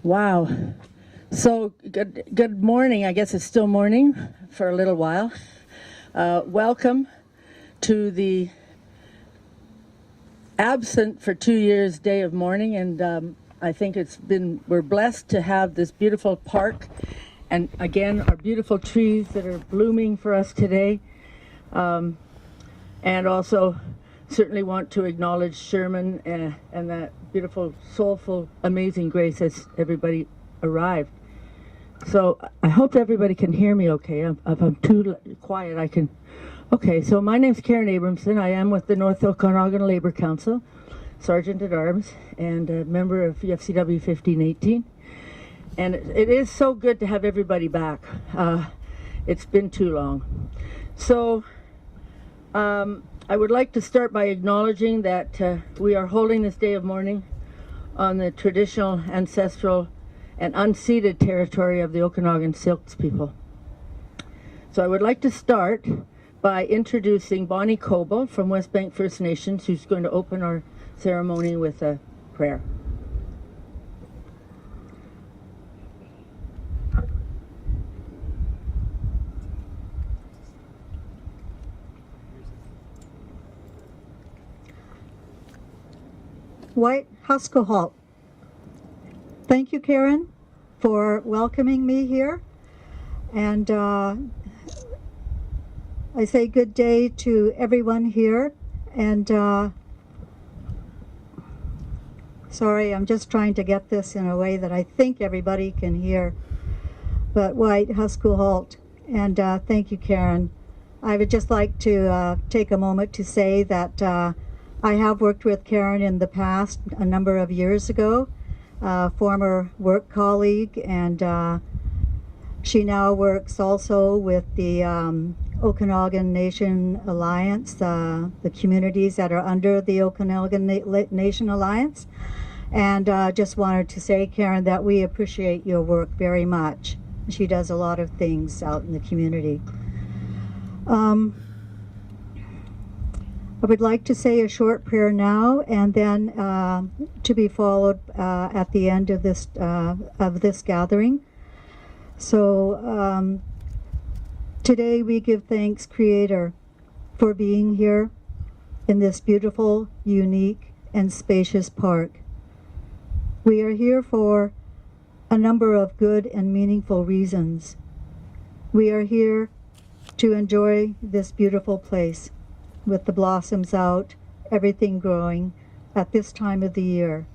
Wow. So good morning. I guess it's still morning for a little while. Welcome to the absent for 2 years Day of Mourning, and I think we're blessed to have this beautiful park, and again our beautiful trees that are blooming for us today, and also certainly want to acknowledge Sherman and that beautiful, soulful, amazing Grace as everybody arrived. So I hope everybody can hear me okay. If I'm too quiet, I can. Okay, so my name's Karen Abramson. I am with the North Okanagan Labour Council, Sergeant at Arms, and a member of FCW 1518. And it is so good to have everybody back. It's been too long. So I would like to start by acknowledging that we are holding this Day of Mourning on the traditional, ancestral, and unceded territory of the Okanagan Silks people. So I would like to start by introducing Bonnie Coble from West Bank First Nations, who's going to open our ceremony with a prayer. White Husquahalt. Thank you, Karen, for welcoming me here. And I say good day to everyone here. And sorry, I'm just trying to get this in a way that I think everybody can hear. But White Husquahalt. And thank you, Karen. I would just like to take a moment to say that I have worked with Karen in the past, a number of years ago. Former work colleague, and she now works also with the Okanagan Nation Alliance, the communities that are under the Okanagan Nation Alliance. And just wanted to say, Karen, that we appreciate your work very much. She does a lot of things out in the community. I would like to say a short prayer now, and then to be followed at the end of this gathering. So today we give thanks, Creator, for being here in this beautiful, unique, and spacious park. We are here for a number of good and meaningful reasons. We are here to enjoy this beautiful place, with the blossoms out, everything growing at this time of the year,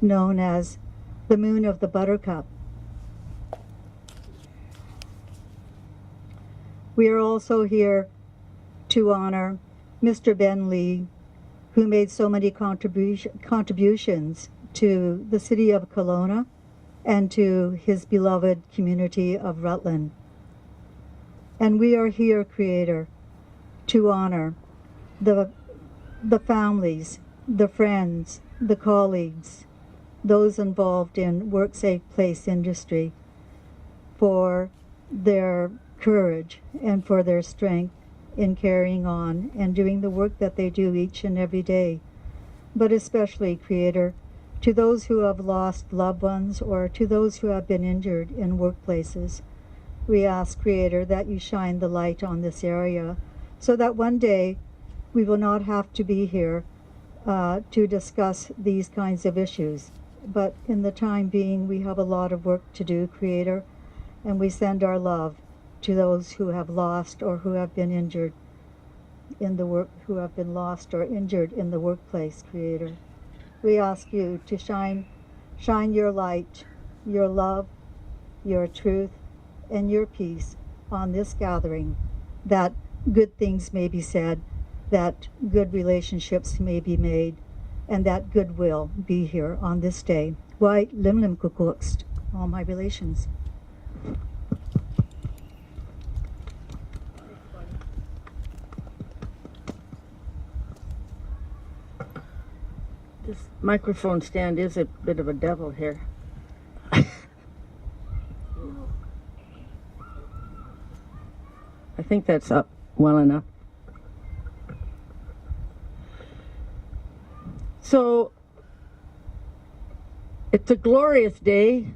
known as the moon of the buttercup. We are also here to honor Mr. Ben Lee, who made so many contributions to the city of Kelowna and to his beloved community of Rutland. And we are here, Creator, to honor the families, the friends, the colleagues, those involved in work-safe place industry, for their courage and for their strength in carrying on and doing the work that they do each and every day. But especially, Creator, to those who have lost loved ones or to those who have been injured in workplaces, we ask, Creator, that you shine the light on this area, so that one day we will not have to be here to discuss these kinds of issues. But in the time being, we have a lot of work to do, Creator, and we send our love to those who have lost or who have been injured in the work, who have been lost or injured in the workplace, Creator. We ask you to shine your light, your love, your truth, and your peace on this gathering, that good things may be said, that good relationships may be made, and that goodwill be here on this day. Why limlim kukukst, all my relations. This microphone stand is a bit of a devil here. I think that's up well enough. So It's a glorious day,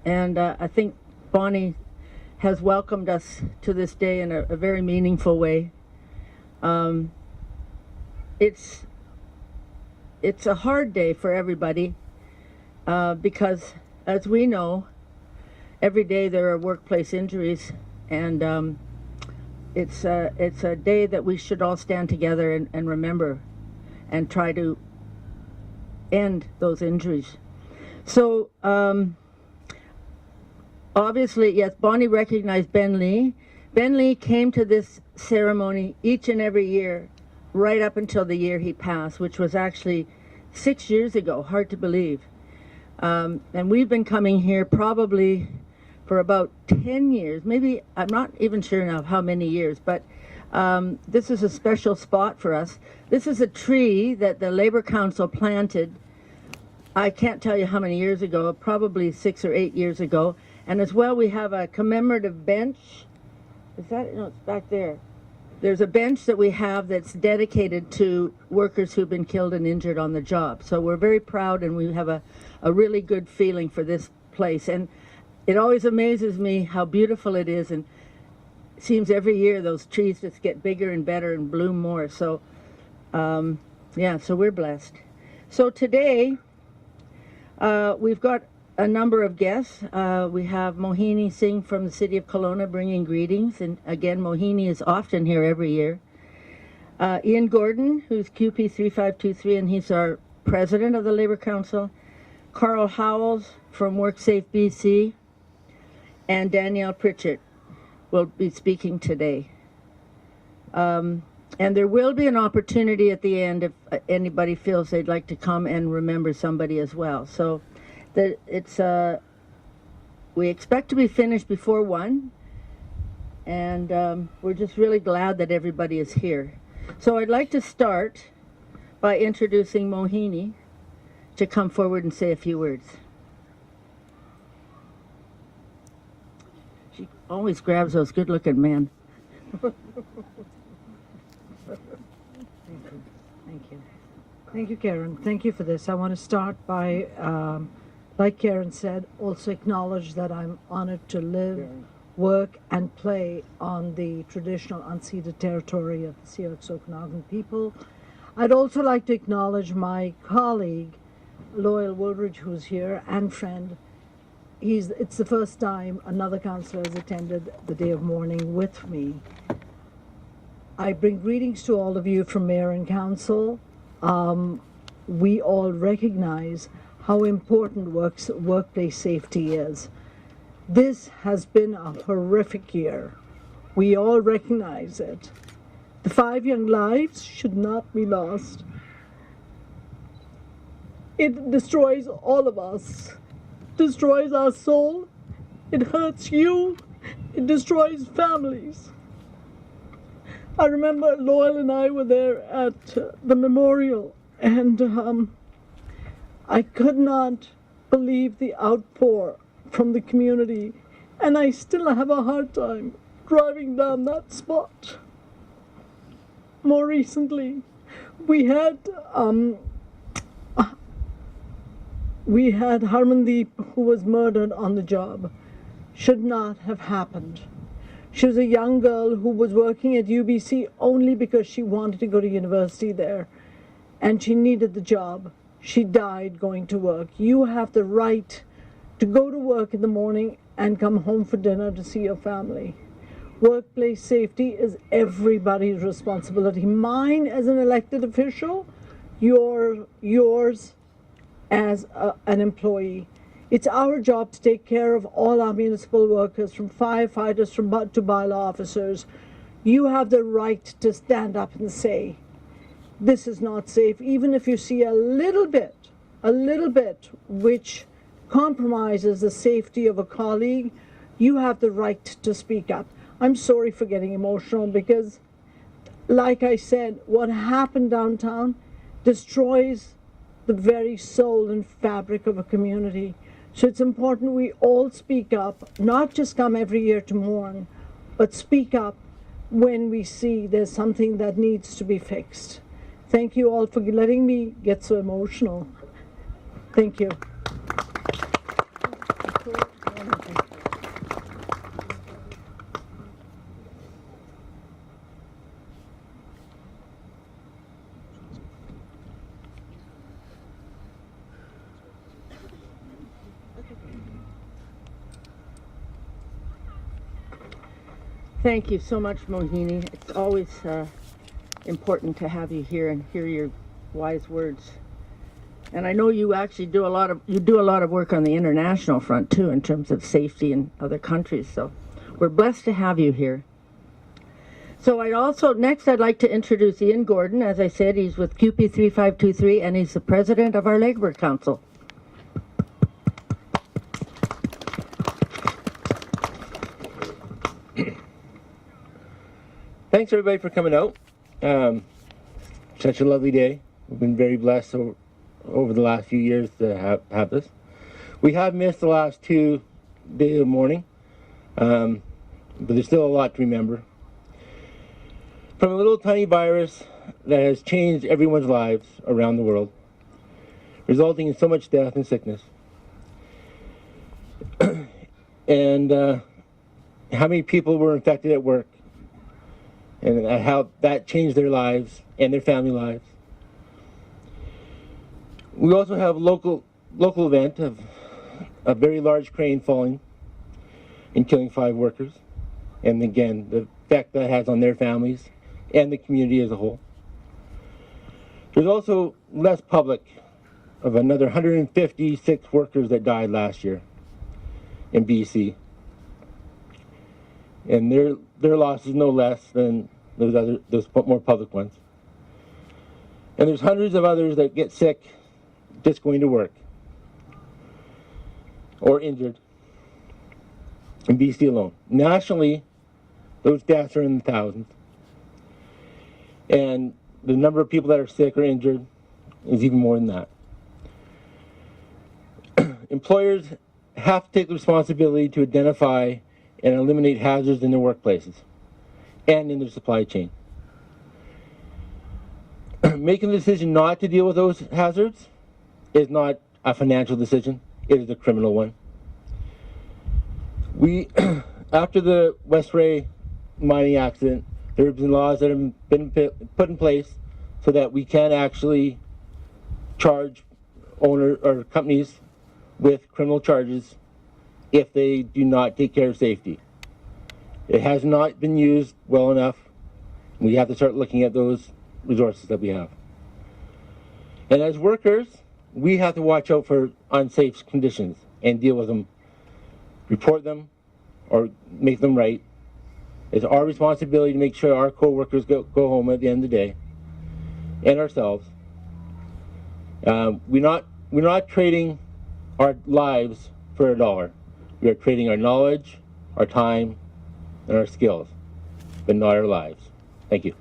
and I think Bonnie has welcomed us to this day in a very meaningful way. It's a hard day for everybody because, as we know, every day there are workplace injuries, and it's a day that we should all stand together and remember and try to end those injuries. So obviously, yes, Bonnie recognized Ben Lee. Ben Lee came to this ceremony each and every year right up until the year he passed, which was actually 6 years ago. Hard to believe. And we've been coming here probably for about 10 years, maybe, I'm not even sure now how many years, but this is a special spot for us. This is a tree that the Labour Council planted, I can't tell you how many years ago, probably 6 or 8 years ago. And as well, we have a commemorative bench. Is that, no, it's back there. There's a bench that we have that's dedicated to workers who've been killed and injured on the job. So we're very proud, and we have a really good feeling for this place. And it always amazes me how beautiful it is, and it seems every year those trees just get bigger and better and bloom more. So yeah, so we're blessed. So today we've got a number of guests. We have Mohini Singh from the city of Kelowna bringing greetings, and again, Mohini is often here every year. Ian Gordon, who's QP 3523, and he's our president of the Labour Council. Carl Howells from WorkSafe BC, and Danielle Pritchett will be speaking today. And there will be an opportunity at the end if anybody feels they'd like to come and remember somebody as well. So we expect to be finished before 1, and we're just really glad that everybody is here. So I'd like to start by introducing Mohini to come forward and say a few words. She always grabs those good-looking men. Thank you. Thank you, Karen. Thank you for this. I want to start by, like Karen said, also acknowledge that I'm honored to live, work, and play on the traditional unceded territory of the Syilx Okanagan people. I'd also like to acknowledge my colleague, Loyal Woolridge, who's here, and friend. It's the first time another councillor has attended the Day of Mourning with me. I bring greetings to all of you from Mayor and Council. We all recognize how important workplace safety is. This has been a horrific year. We all recognize it. The 5 young lives should not be lost. It destroys all of us, destroys our soul, it hurts you, it destroys families. I remember Loyal and I were there at the memorial, and I could not believe the outpour from the community, and I still have a hard time driving down that spot. More recently, we had Harmandeep, who was murdered on the job. Should not have happened. She was a young girl who was working at UBC only because she wanted to go to university there, and she needed the job. She died going to work. You have the right to go to work in the morning and come home for dinner to see your family. Workplace safety is everybody's responsibility. Mine as an elected official, yours as an employee. It's our job to take care of all our municipal workers, from firefighters to bylaw officers. You have the right to stand up and say, this is not safe. Even if you see a little bit which compromises the safety of a colleague, you have the right to speak up. I'm sorry for getting emotional because, like I said, what happened downtown destroys the very soul and fabric of a community. So it's important we all speak up, not just come every year to mourn, but speak up when we see there's something that needs to be fixed. Thank you all for letting me get so emotional. Thank you. Thank you so much, Mohini. It's always important to have you here and hear your wise words. And I know you actually do a lot of work on the international front too, in terms of safety in other countries. So we're blessed to have you here. So next I'd like to introduce Ian Gordon. As I said, he's with QP 3523 and he's the president of our Labour Council. Thanks everybody for coming out. Such a lovely day. We've been very blessed over the last few years to have this. We have missed the last 2 days of mourning, but there's still a lot to remember. From a little tiny virus that has changed everyone's lives around the world, resulting in so much death and sickness. And how many people were infected at work, and how that changed their lives and their family lives. We also have local event of a very large crane falling and killing 5 workers, and again the effect that has on their families and the community as a whole. There's also less public of another 156 workers that died last year in BC, and their loss is no less than those more public ones. And there's hundreds of others that get sick just going to work or injured in BC alone. Nationally, those deaths are in the thousands. And the number of people that are sick or injured is even more than that. Employers have to take the responsibility to identify and eliminate hazards in their workplaces and in their supply chain. Making the decision not to deal with those hazards is not a financial decision, it is a criminal one. After the West Ray mining accident, there have been laws that have been put in place so that we can actually charge owner or companies with criminal charges if they do not take care of safety. It has not been used well enough. We have to start looking at those resources that we have. And as workers, we have to watch out for unsafe conditions and deal with them, report them, or make them right. It's our responsibility to make sure our co-workers go home at the end of the day, and ourselves. We're not trading our lives for $1. We are trading our knowledge, our time, and our skills, but not our lives. Thank you.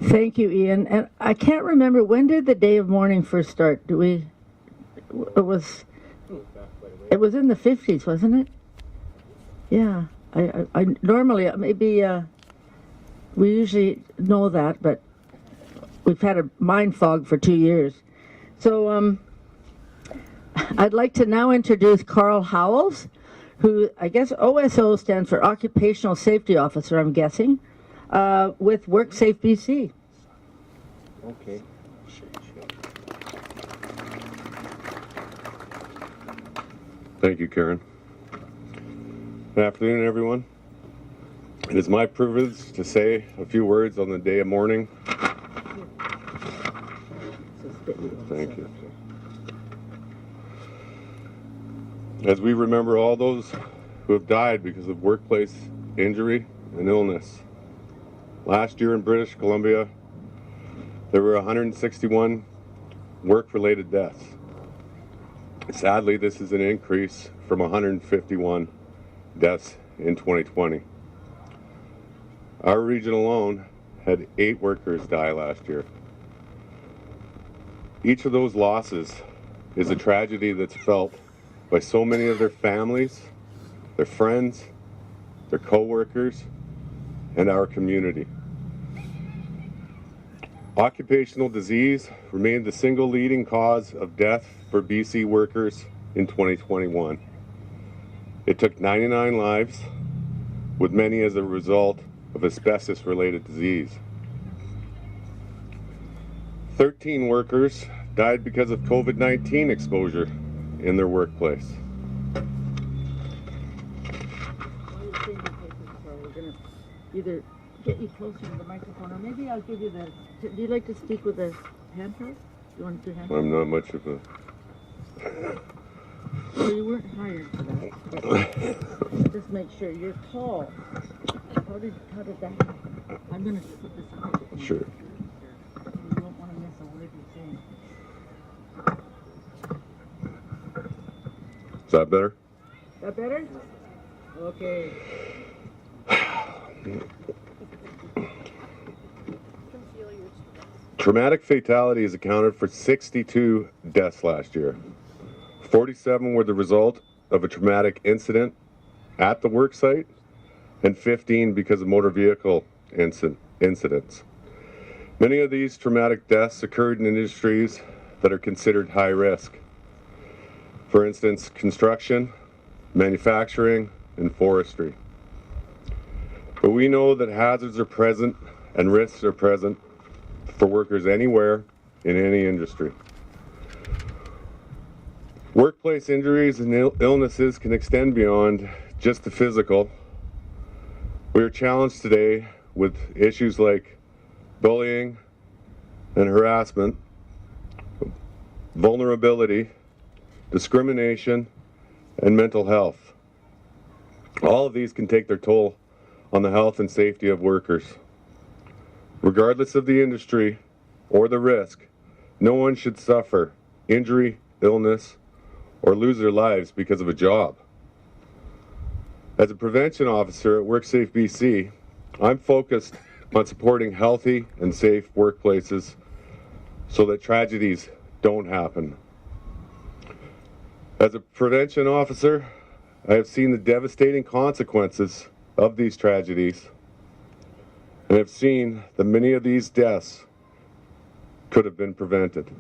Thank you, Ian. And I can't remember, when did the Day of Mourning first start? It was in the 50s, wasn't it? Yeah. I normally, maybe, we usually know that, but we've had a mind fog for 2 years. So I'd like to now introduce Carl Howells, who, I guess OSO stands for Occupational Safety Officer, I'm guessing, with WorkSafe BC. Okay. Thank you, Karen. Good afternoon, everyone. It is my privilege to say a few words on the Day of Mourning. Thank you. As we remember all those who have died because of workplace injury and illness. Last year in British Columbia, there were 161 work-related deaths. Sadly, this is an increase from 151 deaths in 2020. Our region alone had 8 workers die last year. Each of those losses is a tragedy that's felt by so many of their families, their friends, their co-workers, and our community. Occupational disease remained the single leading cause of death for BC workers in 2021. It took 99 lives, with many as a result of asbestos-related disease. 13 workers died because of COVID-19 exposure in their workplace. We're going to either get you closer to the microphone, or maybe I'll give you the. Do you like to speak with a hand press? You want to do hand press? I'm not much of a... Well, you weren't hired for that. Just make sure you're tall. How did that happen? I'm going to put this up. Sure. You don't want to miss a word you're saying. Is that better? Is that better? Okay. Traumatic fatalities accounted for 62 deaths last year. 47 were the result of a traumatic incident at the work site, and 15 because of motor vehicle incidents. Many of these traumatic deaths occurred in industries that are considered high risk. For instance, construction, manufacturing, and forestry. But we know that hazards are present and risks are present for workers anywhere in any industry. Workplace injuries and illnesses can extend beyond just the physical. We are challenged today with issues like bullying and harassment, vulnerability, discrimination, and mental health. All of these can take their toll on the health and safety of workers. Regardless of the industry or the risk, no one should suffer injury, illness, or lose their lives because of a job. As a prevention officer at WorkSafe BC, I'm focused on supporting healthy and safe workplaces so that tragedies don't happen. As a prevention officer, I have seen the devastating consequences of these tragedies and have seen that many of these deaths could have been prevented.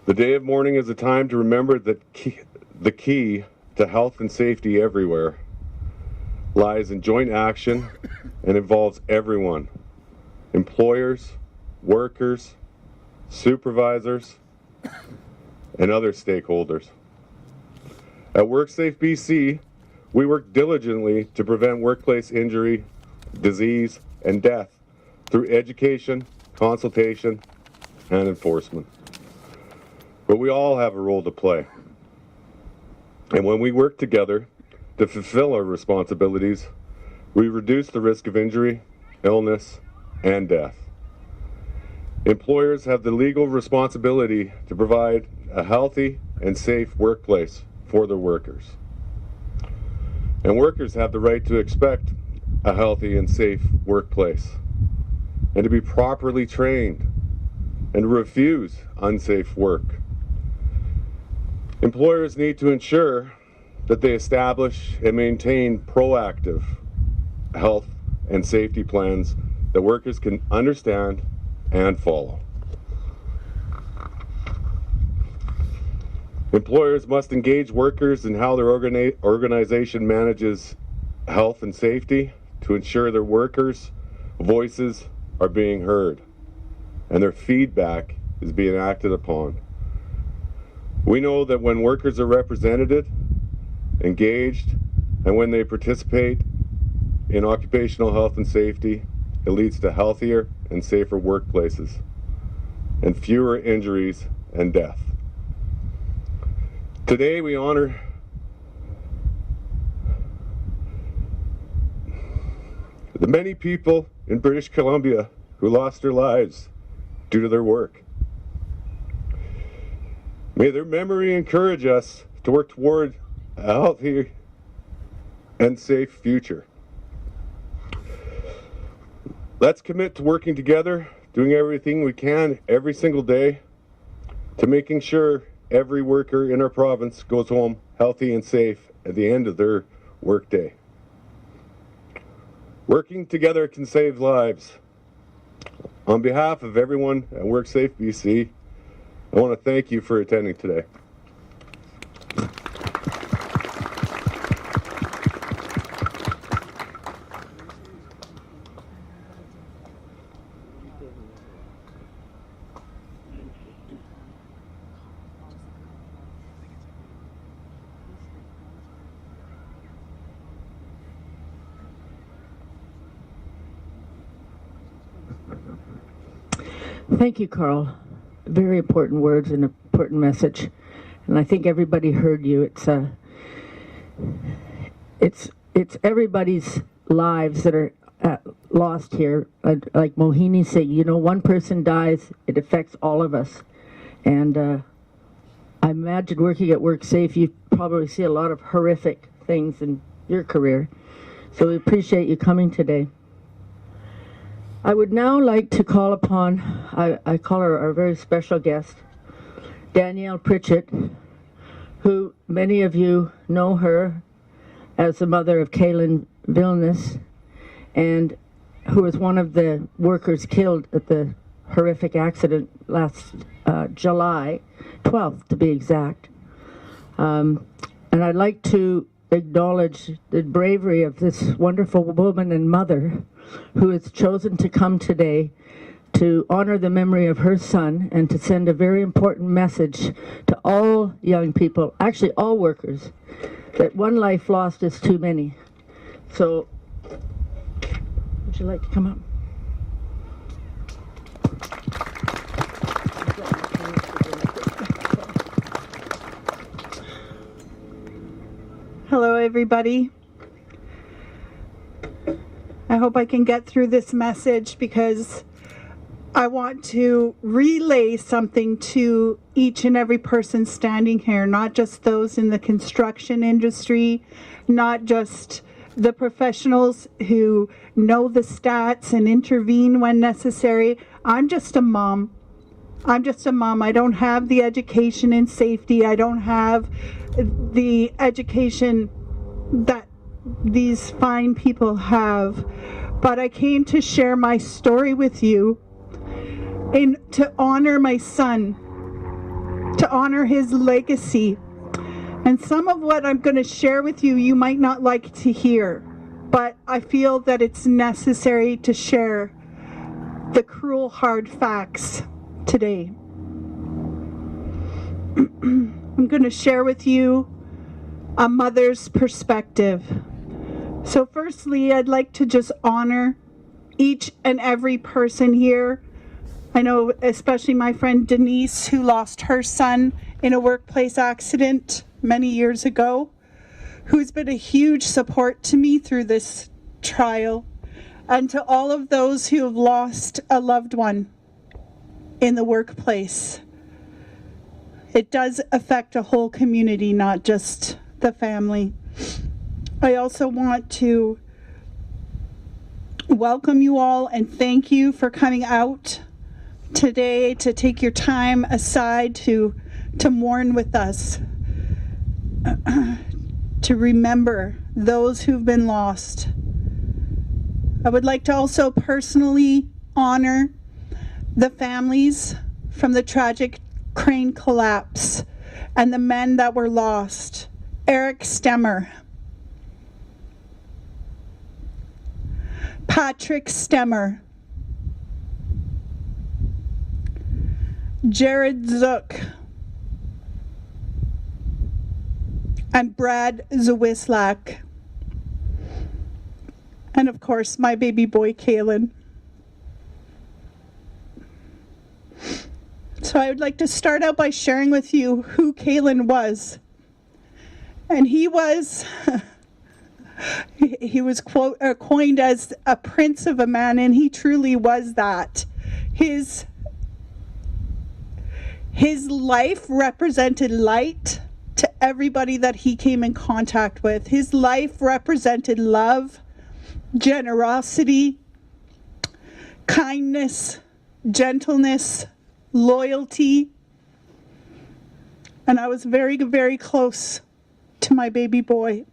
The Day of Mourning is a time to remember that the key to health and safety everywhere lies in joint action and involves everyone: employers, workers, supervisors, and other stakeholders. At WorkSafe BC, we work diligently to prevent workplace injury, disease, and death through education, consultation, and enforcement. But we all have a role to play. And when we work together to fulfill our responsibilities, we reduce the risk of injury, illness, and death. Employers have the legal responsibility to provide a healthy and safe workplace for their workers. And workers have the right to expect a healthy and safe workplace, and to be properly trained, and to refuse unsafe work. Employers need to ensure that they establish and maintain proactive health and safety plans that workers can understand and follow. Employers must engage workers in how their organization manages health and safety to ensure their workers' voices are being heard and their feedback is being acted upon. We know that when workers are represented, engaged, and when they participate in occupational health and safety, it leads to healthier and safer workplaces and fewer injuries and death. Today we honor the many people in British Columbia who lost their lives due to their work. May their memory encourage us to work toward a healthy and safe future. Let's commit to working together, doing everything we can every single day to making sure every worker in our province goes home healthy and safe at the end of their workday. Working together can save lives. On behalf of everyone at WorkSafe BC, I want to thank you for attending today. Thank you, Carl. Very important words and important message. And I think everybody heard you. It's everybody's lives that are lost here. Like Mohini Singh, you know, one person dies, it affects all of us. And I imagine working at WorkSafe, you probably see a lot of horrific things in your career. So we appreciate you coming today. I would now like to call upon, I call her our very special guest, Danielle Pritchett, who many of you know her as the mother of Cailen Vilness, and who was one of the workers killed at the horrific accident last July 12th, to be exact. And I'd like to acknowledge the bravery of this wonderful woman and mother who has chosen to come today to honor the memory of her son and to send a very important message to all young people, actually all workers, that one life lost is too many. So, would you like to come up? Hello, everybody. I hope I can get through this message because I want to relay something to each and every person standing here, not just those in the construction industry, not just the professionals who know the stats and intervene when necessary. I'm just a mom. I'm just a mom. I don't have the education in safety. I don't have the education that these fine people have. But I came to share my story with you to honor my son, to honor his legacy. And some of what I'm going to share with you, you might not like to hear, but I feel that it's necessary to share the cruel, hard facts today. I'm going to share with you a mother's perspective. So firstly, I'd like to just honor each and every person here. I know especially my friend Denise, who lost her son in a workplace accident many years ago, who's been a huge support to me through this trial, and to all of those who have lost a loved one in the workplace. It does affect a whole community, not just the family. I also want to welcome you all and thank you for coming out today to take your time aside to mourn with us, to remember those who've been lost. I would like to also personally honor the families from the tragic crane collapse and the men that were lost. Eric Stemmer, Patrick Stemmer, Jared Zook, and Brad Zawislak, and of course my baby boy Cailen. So I would like to start out by sharing with you who Cailen was. And he was coined as a prince of a man, and he truly was that. His life represented light to everybody that he came in contact with. His life represented love, generosity, kindness, gentleness, loyalty. And I was very, very close to my baby boy.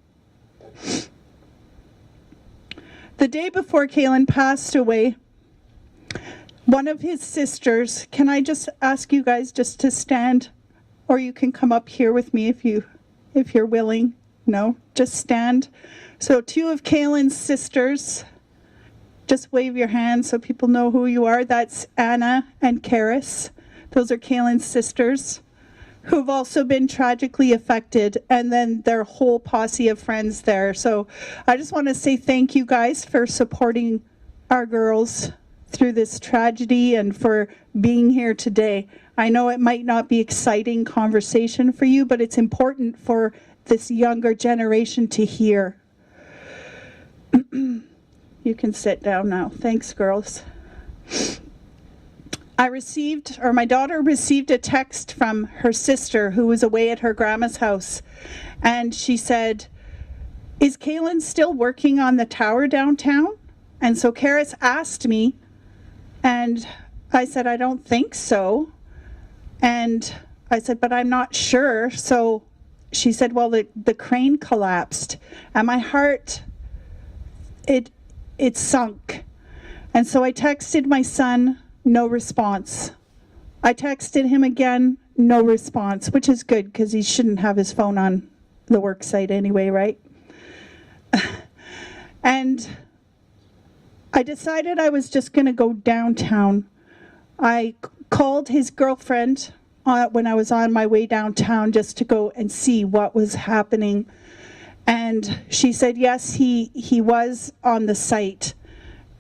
The day before Cailen passed away, one of his sisters, can I just ask you guys just to stand, or you can come up here with me if you're willing. No, just stand. So two of Cailen's sisters, just wave your hand so people know who you are. That's Anna and Karis. Those are Cailen's sisters, who've also been tragically affected, and then their whole posse of friends there. So I just want to say thank you guys for supporting our girls through this tragedy and for being here today. I know it might not be exciting conversation for you, but it's important for this younger generation to hear. You can sit down now. Thanks, girls. My daughter received a text from her sister who was away at her grandma's house, and she said, "Is Cailen still working on the tower downtown?" And so Karis asked me, and I said, "I don't think so." And I said, "But I'm not sure." So she said, "Well, the crane collapsed." And my heart, it sunk. And so I texted my son, no response. I texted him again, no response, which is good because he shouldn't have his phone on the work site anyway, right? And I decided I was just going to go downtown. I called his girlfriend when I was on my way downtown just to go and see what was happening. And she said, yes, he was on the site.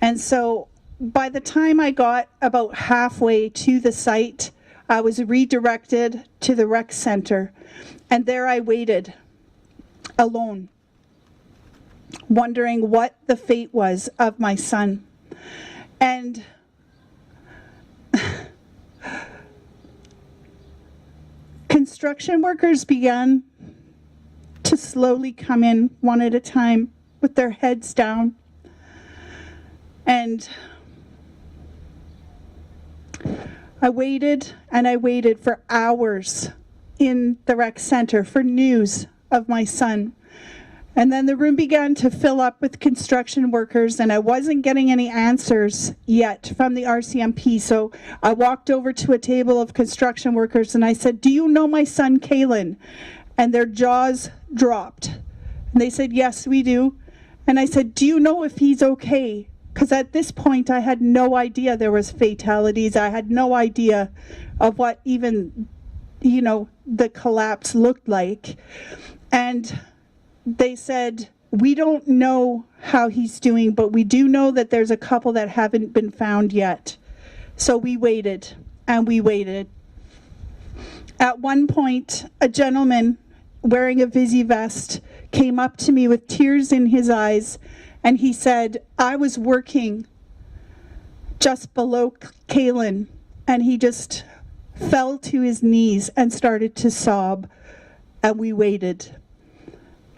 And so by the time I got about halfway to the site, I was redirected to the rec center. And there I waited alone, wondering what the fate was of my son. And construction workers began to slowly come in one at a time with their heads down. And I waited and I waited for hours in the rec center for news of my son. And then the room began to fill up with construction workers, and I wasn't getting any answers yet from the RCMP. So I walked over to a table of construction workers and I said, "Do you know my son, Cailen?" And their jaws dropped. And they said, "Yes, we do." And I said, "Do you know if he's okay?" Because at this point, I had no idea there was fatalities. I had no idea of what even, the collapse looked like. And they said, "We don't know how he's doing, but we do know that there's a couple that haven't been found yet." So we waited and we waited. At one point, a gentleman wearing a Visi vest came up to me with tears in his eyes, and he said, "I was working just below Cailen," and he just fell to his knees and started to sob. And we waited.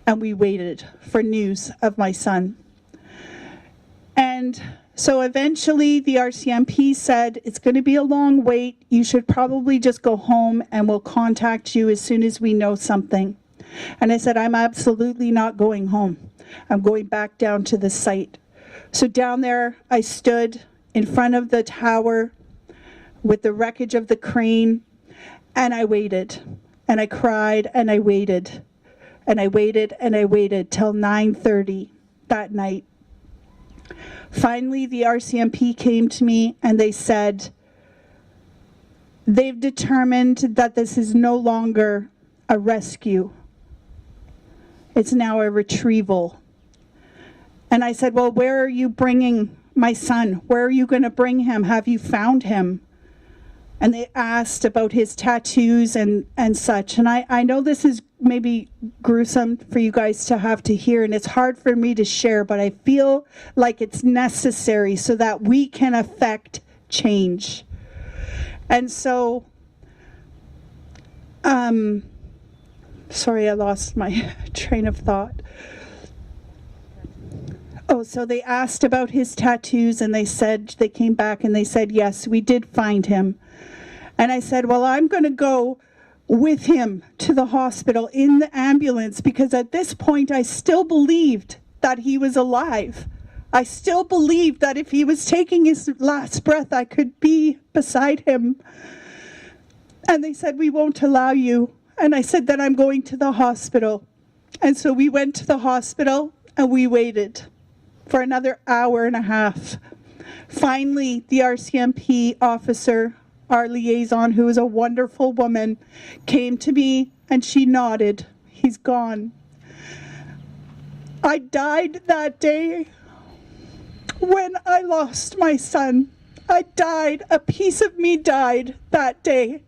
And we waited for news of my son. And so eventually the RCMP said, "It's going to be a long wait. You should probably just go home and we'll contact you as soon as we know something." And I said, "I'm absolutely not going home. I'm going back down to the site." So down there I stood in front of the tower with the wreckage of the crane, and I waited. And I cried and I waited. And I waited and I waited till 9:30 that night. Finally, the RCMP came to me and they said, "They've determined that this is no longer a rescue. It's now a retrieval." And I said, "Well, where are you bringing my son? Where are you going to bring him? Have you found him?" And they asked about his tattoos and such. And I know this is maybe gruesome for you guys to have to hear, and it's hard for me to share, but I feel like it's necessary so that we can affect change. And so, sorry, I lost my train of thought. So they asked about his tattoos, and they came back and they said, "Yes, we did find him." And I said, "Well, I'm going to go with him to the hospital in the ambulance, because at this point I still believed that he was alive. I still believed that if he was taking his last breath, I could be beside him." And they said, "We won't allow you." And I said that I'm going to the hospital. And so we went to the hospital and we waited for another hour and a half. Finally, the RCMP officer, our liaison, who is a wonderful woman, came to me and she nodded. "He's gone." I died that day when I lost my son. I died. A piece of me died that day.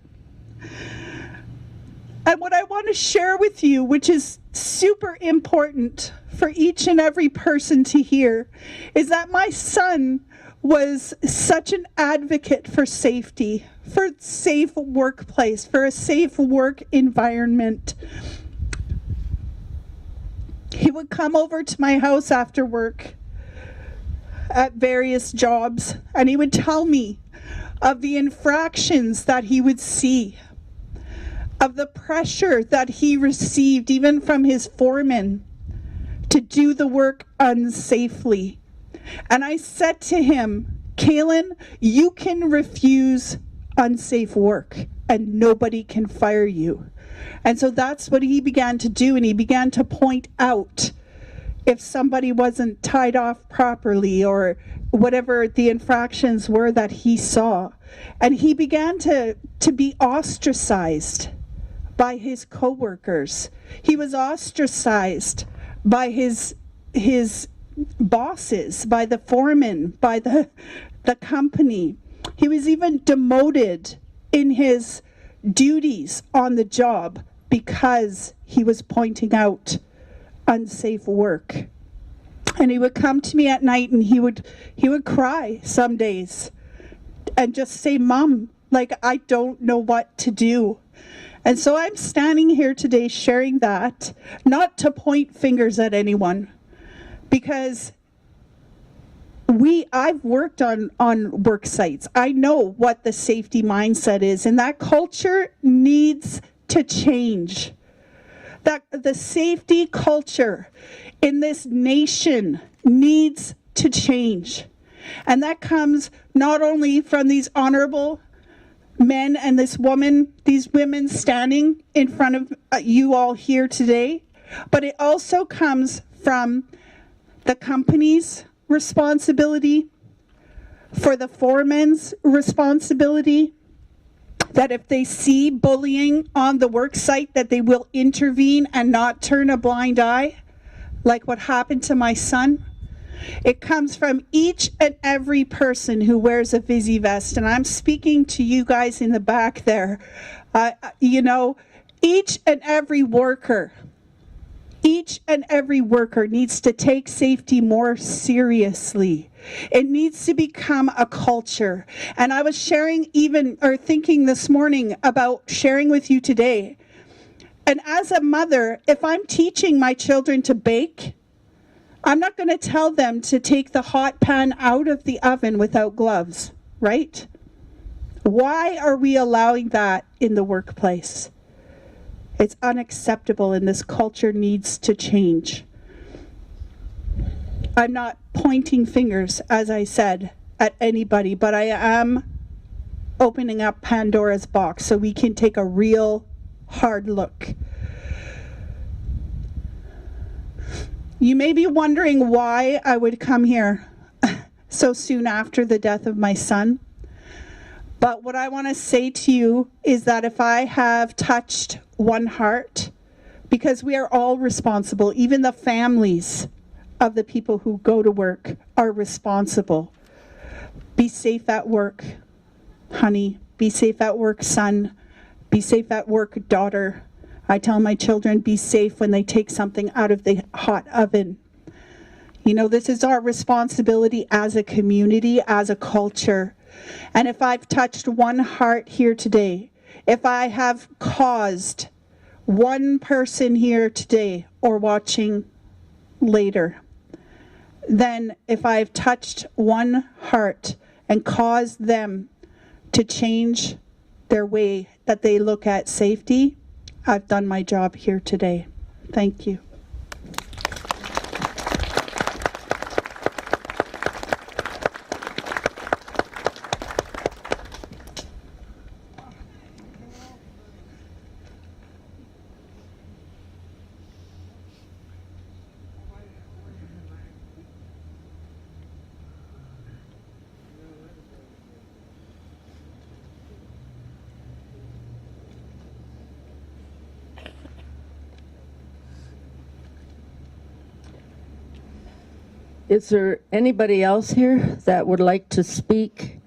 And what I want to share with you, which is super important for each and every person to hear, is that my son was such an advocate for safety, for a safe workplace, for a safe work environment. He would come over to my house after work at various jobs, and he would tell me of the infractions that he would see, of the pressure that he received even from his foreman to do the work unsafely. And I said to him, Cailen, you can refuse unsafe work and nobody can fire you. And so that's what he began to do, and he began to point out if somebody wasn't tied off properly or whatever the infractions were that he saw. And he began to be ostracized by his coworkers. He was ostracized by his bosses, by the foreman, by the company. He was even demoted in his duties on the job because he was pointing out unsafe work. And he would come to me at night and he would cry some days and just say, Mom, like, I don't know what to do. And so I'm standing here today sharing that, not to point fingers at anyone, because I've worked on work sites. I know what the safety mindset is, and that culture needs to change. That the safety culture in this nation needs to change. And that comes not only from these honorable men and these women standing in front of you all here today, but it also comes from the company's responsibility, for the foreman's responsibility, that if they see bullying on the work site, that they will intervene and not turn a blind eye, like what happened to my son. It comes from each and every person who wears a Visi vest, and I'm speaking to you guys in the back there. Each and every worker needs to take safety more seriously. It needs to become a culture. And I was thinking this morning about sharing with you today. And as a mother, if I'm teaching my children to bake, I'm not going to tell them to take the hot pan out of the oven without gloves, right? Why are we allowing that in the workplace? It's unacceptable, and this culture needs to change. I'm not pointing fingers, as I said, at anybody, but I am opening up Pandora's box so we can take a real hard look. You may be wondering why I would come here so soon after the death of my son. But what I want to say to you is that if I have touched one heart, because we are all responsible, even the families of the people who go to work are responsible. Be safe at work, honey. Be safe at work, son. Be safe at work, daughter. I tell my children, be safe when they take something out of the hot oven. This is our responsibility as a community, as a culture. And if I've touched one heart here today, if I have caused one person here today or watching later, then if I've touched one heart and caused them to change their way that they look at safety, I've done my job here today. Thank you. Is there anybody else here that would like to speak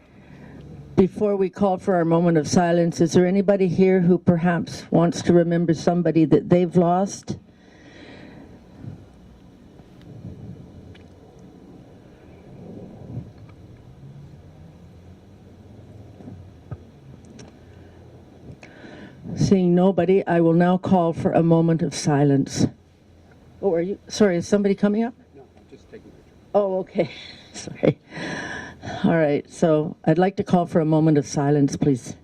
before we call for our moment of silence, is there anybody here who perhaps wants to remember somebody that they've lost? Seeing nobody, I will now call for a moment of silence. Oh, are you? Sorry, is somebody coming up? No, I'm just taking a picture. Oh, okay. Sorry. All right, so I'd like to call for a moment of silence, please.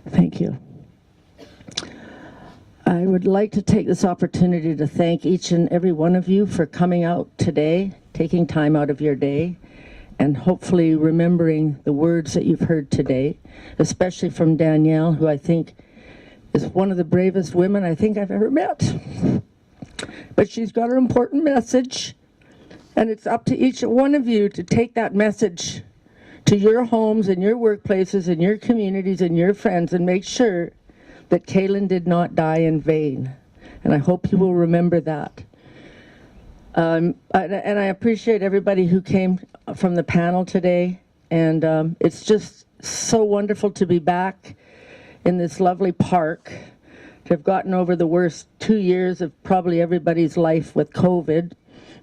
Thank you. I would like to take this opportunity to thank each and every one of you for coming out today, taking time out of your day, and hopefully remembering the words that you've heard today, especially from Danielle, who I think is one of the bravest women I think I've ever met. But she's got an important message, and it's up to each one of you to take that message to your homes and your workplaces and your communities and your friends, and make sure that Cailen did not die in vain. And I hope you will remember that. And I appreciate everybody who came from the panel today. And it's just so wonderful to be back in this lovely park, to have gotten over the worst 2 years of probably everybody's life with COVID.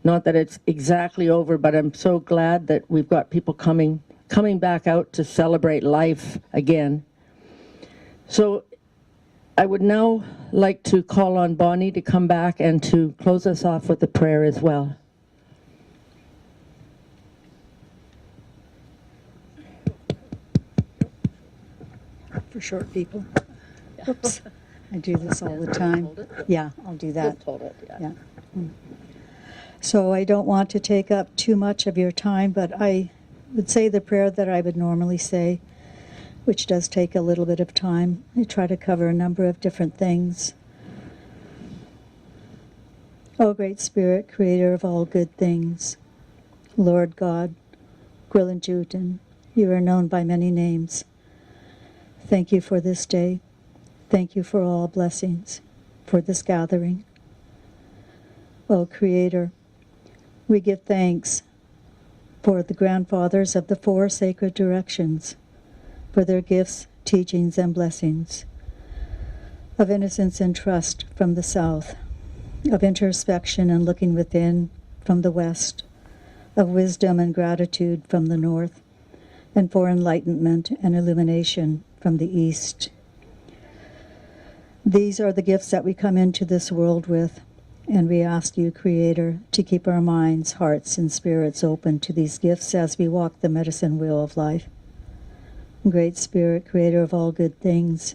Not that it's exactly over, but I'm so glad that we've got people coming back out to celebrate life again. So I would now like to call on Bonnie to come back and to close us off with a prayer as well. For short people. Oops. I do this all the time. Yeah, I'll do that. Yeah. So I don't want to take up too much of your time, but I would say the prayer that I would normally say, which does take a little bit of time. I try to cover a number of different things. O Great Spirit, creator of all good things, Lord God, Gwilyn, you are known by many names. Thank you for this day. Thank you for all blessings, for this gathering. O Creator, we give thanks for the grandfathers of the 4 sacred directions, for their gifts, teachings, and blessings, of innocence and trust from the south, of introspection and looking within from the west, of wisdom and gratitude from the north, and for enlightenment and illumination from the east. These are the gifts that we come into this world with, and we ask you, Creator, to keep our minds, hearts, and spirits open to these gifts as we walk the medicine wheel of life. Great Spirit, creator of all good things,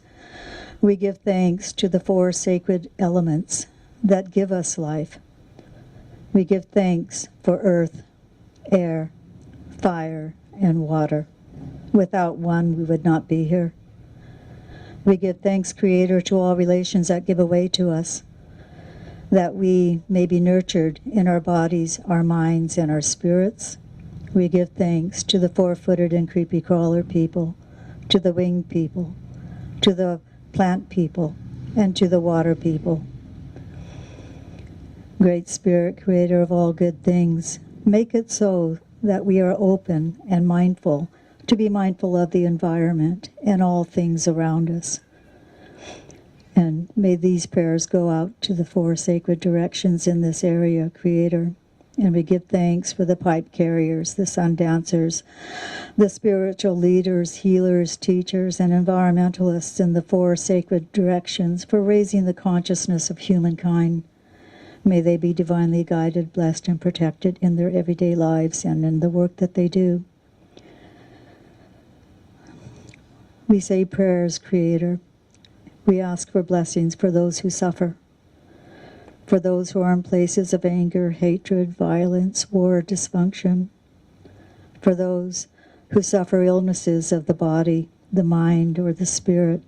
we give thanks to the 4 sacred elements that give us life. We give thanks for earth, air, fire, and water. Without one, we would not be here. We give thanks, Creator, to all relations that give away to us, that we may be nurtured in our bodies, our minds, and our spirits. We give thanks to the 4-footed and creepy crawler people, to the winged people, to the plant people, and to the water people. Great Spirit, creator of all good things, make it so that we are open and mindful, to be mindful of the environment and all things around us. And may these prayers go out to the 4 sacred directions in this area, Creator. And we give thanks for the pipe carriers, the sun dancers, the spiritual leaders, healers, teachers, and environmentalists in the 4 sacred directions for raising the consciousness of humankind. May they be divinely guided, blessed, and protected in their everyday lives and in the work that they do. We say prayers, Creator. We ask for blessings for those who suffer, for those who are in places of anger, hatred, violence, war, dysfunction, for those who suffer illnesses of the body, the mind, or the spirit.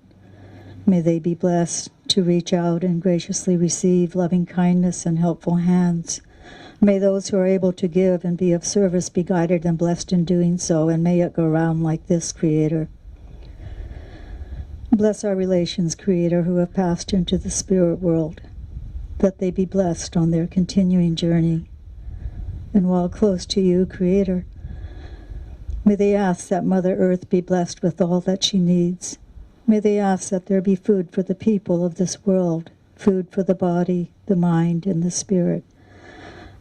May they be blessed to reach out and graciously receive loving kindness and helpful hands. May those who are able to give and be of service be guided and blessed in doing so, and may it go round like this, Creator. Bless our relations, Creator, who have passed into the spirit world, that they be blessed on their continuing journey. And while close to you, Creator, may they ask that Mother Earth be blessed with all that she needs. May they ask that there be food for the people of this world, food for the body, the mind, and the spirit.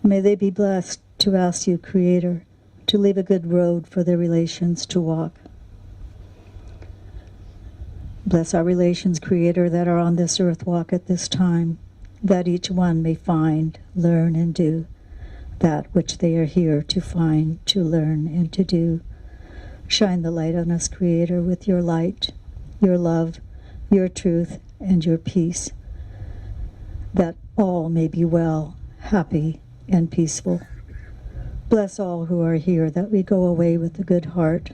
May they be blessed to ask you, Creator, to leave a good road for their relations to walk. Bless our relations, Creator, that are on this earth walk at this time, that each one may find, learn, and do that which they are here to find, to learn, and to do. Shine the light on us, Creator, with your light, your love, your truth, and your peace, that all may be well, happy, and peaceful. Bless all who are here, that we go away with a good heart,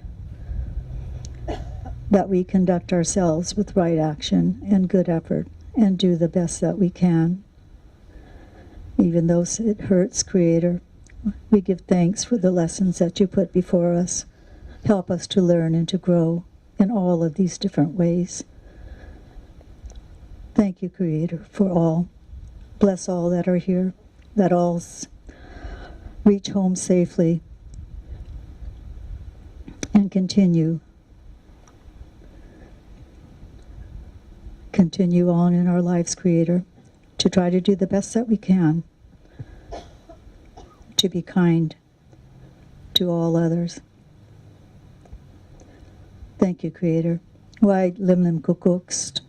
that we conduct ourselves with right action and good effort, and do the best that we can. Even though it hurts, Creator, we give thanks for the lessons that you put before us. Help us to learn and to grow in all of these different ways. Thank you, Creator, for all. Bless all that are here, that all reach home safely, and continue on in our lives, Creator, to try to do the best that we can, to be kind to all others. Thank you, Creator. Wai lim lim kukukst.